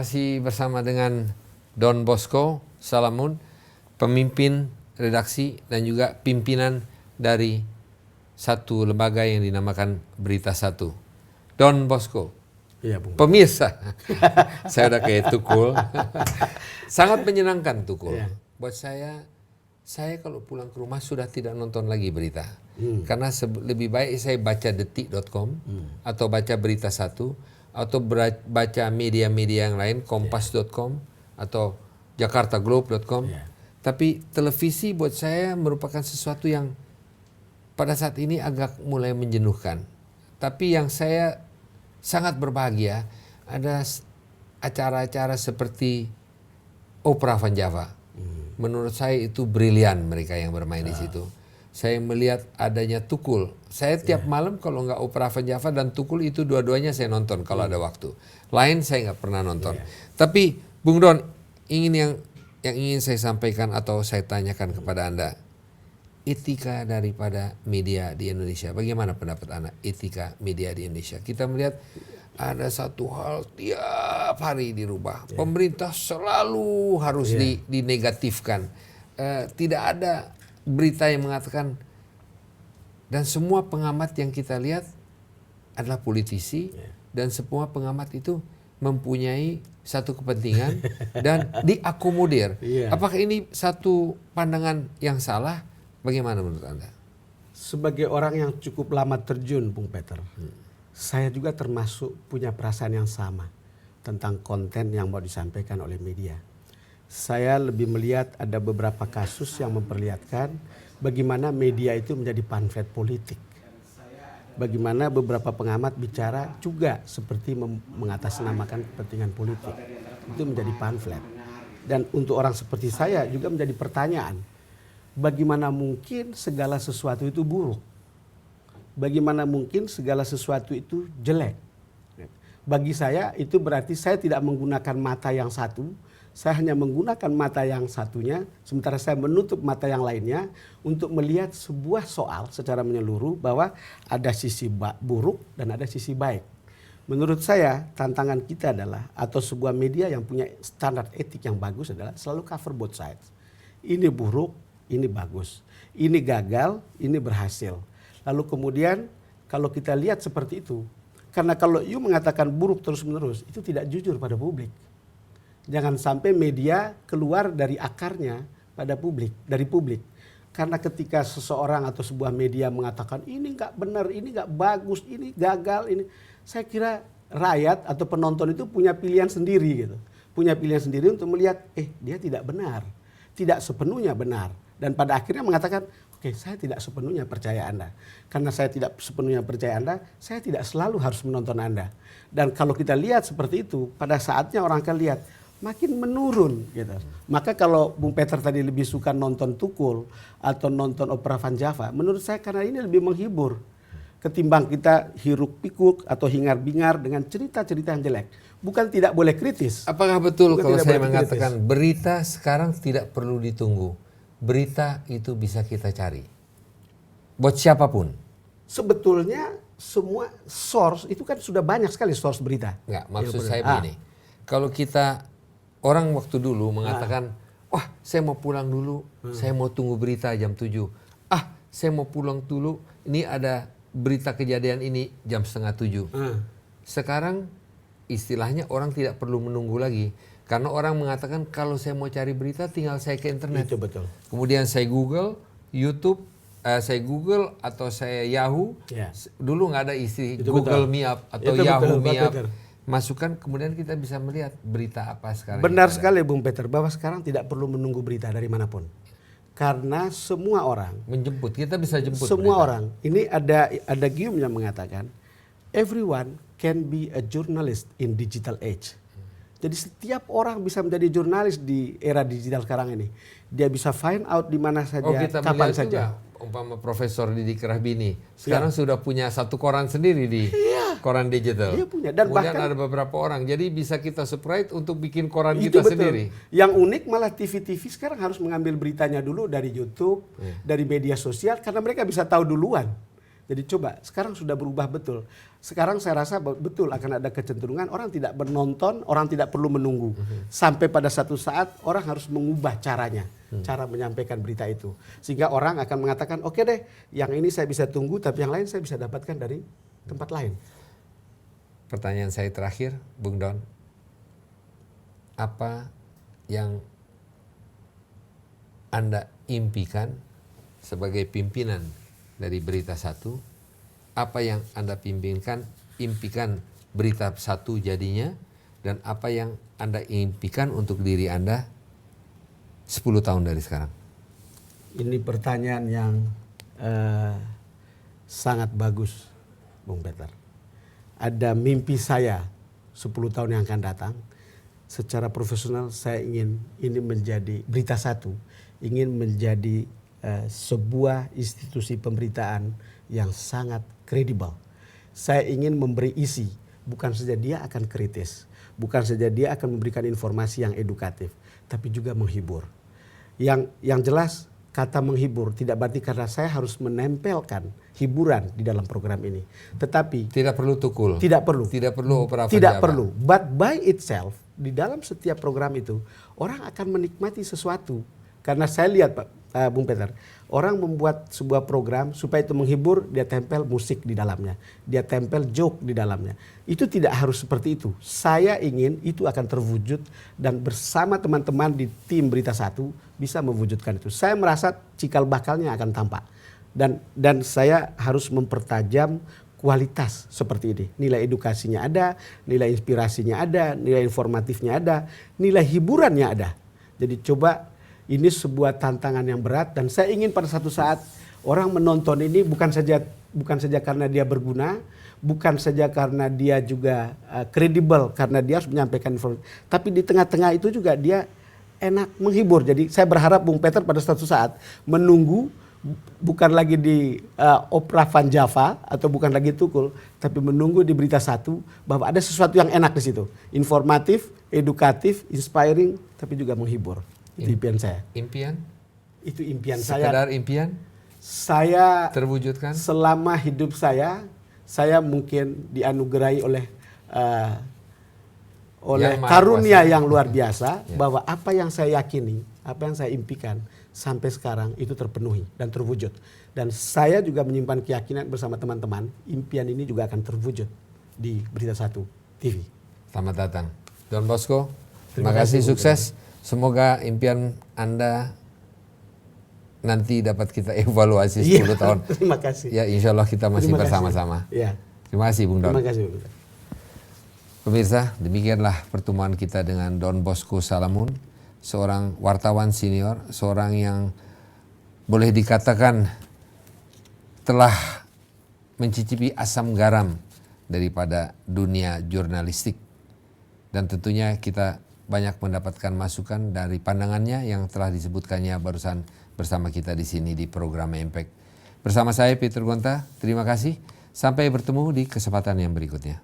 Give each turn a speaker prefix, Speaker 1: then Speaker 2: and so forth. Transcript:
Speaker 1: masih bersama dengan Don Bosco Salamun, pemimpin redaksi dan juga pimpinan dari satu lembaga yang dinamakan Berita Satu. Don Bosco,
Speaker 2: iya, Bung.
Speaker 1: pemirsa, saya udah kayak Tukul, sangat menyenangkan Tukul.
Speaker 2: Iya.
Speaker 1: Buat saya kalau pulang ke rumah sudah tidak nonton lagi berita. Karena lebih baik saya baca detik.com atau baca Berita Satu atau baca media-media yang lain, kompas.com atau jakartaglobe.com. Tapi televisi buat saya merupakan sesuatu yang pada saat ini agak mulai menjenuhkan. Tapi yang saya sangat berbahagia ada acara-acara seperti Opera Van Java. Menurut saya itu brilian mereka yang bermain di situ. Saya melihat adanya Tukul. Saya tiap malam kalau nggak Opera Van Java dan Tukul itu dua-duanya saya nonton kalau ada waktu. Lain saya nggak pernah nonton. Tapi Bung Don, yang ingin saya sampaikan atau saya tanyakan kepada Anda, etika daripada media di Indonesia. Bagaimana pendapat Anda etika media di Indonesia? Kita melihat ada satu hal tiap hari dirubah. Pemerintah selalu harus dinegatifkan. Tidak ada berita yang mengatakan, dan semua pengamat yang kita lihat adalah politisi dan semua pengamat itu mempunyai satu kepentingan dan diakomodir. Apakah ini satu pandangan yang salah? Bagaimana menurut Anda?
Speaker 2: Sebagai orang yang cukup lama terjun, Bung Peter, saya juga termasuk punya perasaan yang sama tentang konten yang mau disampaikan oleh media. Saya lebih melihat ada beberapa kasus yang memperlihatkan bagaimana media itu menjadi pamflet politik. Bagaimana beberapa pengamat bicara juga seperti mengatasnamakan kepentingan politik. Itu menjadi pamflet. Dan untuk orang seperti saya juga menjadi pertanyaan. Bagaimana mungkin segala sesuatu itu buruk? Bagaimana mungkin segala sesuatu itu jelek? Bagi saya itu berarti saya tidak menggunakan mata yang satu. Saya hanya menggunakan mata yang satunya, sementara saya menutup mata yang lainnya untuk melihat sebuah soal secara menyeluruh bahwa ada sisi buruk dan ada sisi baik. Menurut saya tantangan kita adalah, atau sebuah media yang punya standar etik yang bagus adalah selalu cover both sides. Ini buruk, ini bagus. Ini gagal, ini berhasil. Lalu kemudian kalau kita lihat seperti itu, karena kalau you mengatakan buruk terus-menerus, itu tidak jujur pada publik. Jangan sampai media keluar dari akarnya pada publik, dari publik. Karena ketika seseorang atau sebuah media mengatakan ini nggak benar, ini nggak bagus, ini gagal, ini, saya kira rakyat atau penonton itu punya pilihan sendiri gitu, punya pilihan sendiri untuk melihat, dia tidak benar, tidak sepenuhnya benar, dan pada akhirnya mengatakan, oke, saya tidak sepenuhnya percaya Anda. Karena saya tidak sepenuhnya percaya Anda, saya tidak selalu harus menonton Anda. Dan kalau kita lihat seperti itu, pada saatnya orang akan lihat makin menurun gitu. Maka kalau Bung Peter tadi lebih suka nonton Tukul atau nonton Opera Van Java, menurut saya karena ini lebih menghibur ketimbang kita hiruk pikuk atau hingar bingar dengan cerita-cerita yang jelek. Bukan tidak boleh kritis.
Speaker 1: Apakah betul kalau saya mengatakan
Speaker 2: kritis.
Speaker 1: Berita sekarang tidak perlu ditunggu, berita itu bisa kita cari buat siapapun?
Speaker 2: Sebetulnya semua source itu kan sudah banyak sekali source berita.
Speaker 1: Enggak, maksud saya begini. Kalau kita, orang waktu dulu mengatakan, wah saya mau pulang dulu, saya mau tunggu berita jam 7. Saya mau pulang dulu, ini ada berita kejadian ini jam 6:30. Sekarang istilahnya orang tidak perlu menunggu lagi. Karena orang mengatakan kalau saya mau cari berita tinggal saya ke internet.
Speaker 2: Itu betul.
Speaker 1: Kemudian saya Google, YouTube, saya Google atau saya Yahoo. Dulu nggak ada istilah Google Me Up atau
Speaker 2: itu
Speaker 1: Yahoo
Speaker 2: betul,
Speaker 1: Me Up.
Speaker 2: Peter.
Speaker 1: Masukkan, kemudian kita bisa melihat berita apa sekarang.
Speaker 2: Benar sekali Bung Peter, bahwa sekarang tidak perlu menunggu berita dari manapun. Karena semua orang
Speaker 1: menjemput, kita bisa jemput.
Speaker 2: Semua
Speaker 1: berita.
Speaker 2: orang, ini ada Guillaume yang mengatakan, everyone can be a journalist in digital age. Jadi setiap orang bisa menjadi jurnalis di era digital sekarang ini. Dia bisa find out di mana saja,
Speaker 1: kita
Speaker 2: kapan
Speaker 1: melihat
Speaker 2: saja.
Speaker 1: Juga, umpama Profesor Didik Rahbini sekarang sudah punya satu koran sendiri di koran digital.
Speaker 2: Dia punya. Dan
Speaker 1: kemudian
Speaker 2: bahkan
Speaker 1: ada beberapa orang, jadi bisa kita surprise untuk bikin koran
Speaker 2: itu
Speaker 1: kita
Speaker 2: betul.
Speaker 1: sendiri.
Speaker 2: Yang unik malah TV-TV sekarang harus mengambil beritanya dulu dari YouTube, dari media sosial, karena mereka bisa tahu duluan. Jadi coba, sekarang sudah berubah betul. Sekarang saya rasa betul akan ada kecenderungan orang tidak menonton, orang tidak perlu menunggu. Sampai pada satu saat orang harus mengubah caranya, cara menyampaikan berita itu. Sehingga orang akan mengatakan, oke deh, yang ini saya bisa tunggu, tapi yang lain saya bisa dapatkan dari tempat lain.
Speaker 1: Pertanyaan saya terakhir, Bung Don. Apa yang Anda impikan sebagai pimpinan dari Berita Satu? Apa yang Anda impikan Berita Satu jadinya? Dan apa yang Anda impikan untuk diri Anda 10 tahun dari sekarang?
Speaker 2: Ini pertanyaan yang sangat bagus, Bung Peter. Ada mimpi saya 10 tahun yang akan datang. Secara profesional saya ingin ini menjadi Berita Satu, ingin menjadi sebuah institusi pemberitaan yang sangat kredibel. Saya ingin memberi isi, bukan saja dia akan kritis, bukan saja dia akan memberikan informasi yang edukatif, tapi juga menghibur. Yang jelas kata menghibur tidak berarti karena saya harus menempelkan hiburan di dalam program ini. Tetapi
Speaker 1: tidak perlu tukul.
Speaker 2: Tidak perlu.
Speaker 1: Tidak perlu opera
Speaker 2: Tidak
Speaker 1: Java.
Speaker 2: perlu. But by itself, di dalam setiap program itu orang akan menikmati sesuatu. Karena saya lihat Pak Bung Peter, orang membuat sebuah program supaya itu menghibur, dia tempel musik di dalamnya, dia tempel joke di dalamnya. Itu tidak harus seperti itu. Saya ingin itu akan terwujud dan bersama teman-teman di tim Berita Satu bisa mewujudkan itu. Saya merasa cikal bakalnya akan tampak dan saya harus mempertajam kualitas seperti ini. Nilai edukasinya ada, nilai inspirasinya ada, nilai informatifnya ada, nilai hiburannya ada. Jadi coba, ini sebuah tantangan yang berat dan saya ingin pada satu saat orang menonton ini bukan saja karena dia berguna, bukan saja karena dia juga kredibel karena dia harus menyampaikan informasi, tapi di tengah-tengah itu juga dia enak menghibur. Jadi saya berharap Bung Peter pada satu saat menunggu bukan lagi di opera Van Java atau bukan lagi tukul, tapi menunggu di Berita Satu bahwa ada sesuatu yang enak di situ, informatif, edukatif, inspiring, tapi juga menghibur. Itu impian saya.
Speaker 1: Impian?
Speaker 2: Itu impian
Speaker 1: Sekedar
Speaker 2: saya.
Speaker 1: impian?
Speaker 2: Saya
Speaker 1: terwujudkan?
Speaker 2: Selama hidup saya mungkin dianugerahi oleh karunia yang luar biasa bahwa apa yang saya yakini, apa yang saya impikan sampai sekarang itu terpenuhi dan terwujud. Dan saya juga menyimpan keyakinan bersama teman-teman, impian ini juga akan terwujud di Berita Satu TV.
Speaker 1: Selamat datang. Don Bosco, terima kasih, sukses. Semoga impian Anda nanti dapat kita evaluasi 10 tahun.
Speaker 2: Terima kasih.
Speaker 1: Ya, insya Allah kita masih bersama-sama.
Speaker 2: Ya.
Speaker 1: Terima kasih Bung Don.
Speaker 2: Terima kasih Bung.
Speaker 1: Pemirsa, demikianlah pertemuan kita dengan Don Bosco Salamun, seorang wartawan senior, seorang yang boleh dikatakan telah mencicipi asam garam daripada dunia jurnalistik. Dan tentunya kita banyak mendapatkan masukan dari pandangannya yang telah disebutkannya barusan bersama kita di sini di program Impact. Bersama saya Peter Gonta, terima kasih. Sampai bertemu di kesempatan yang berikutnya.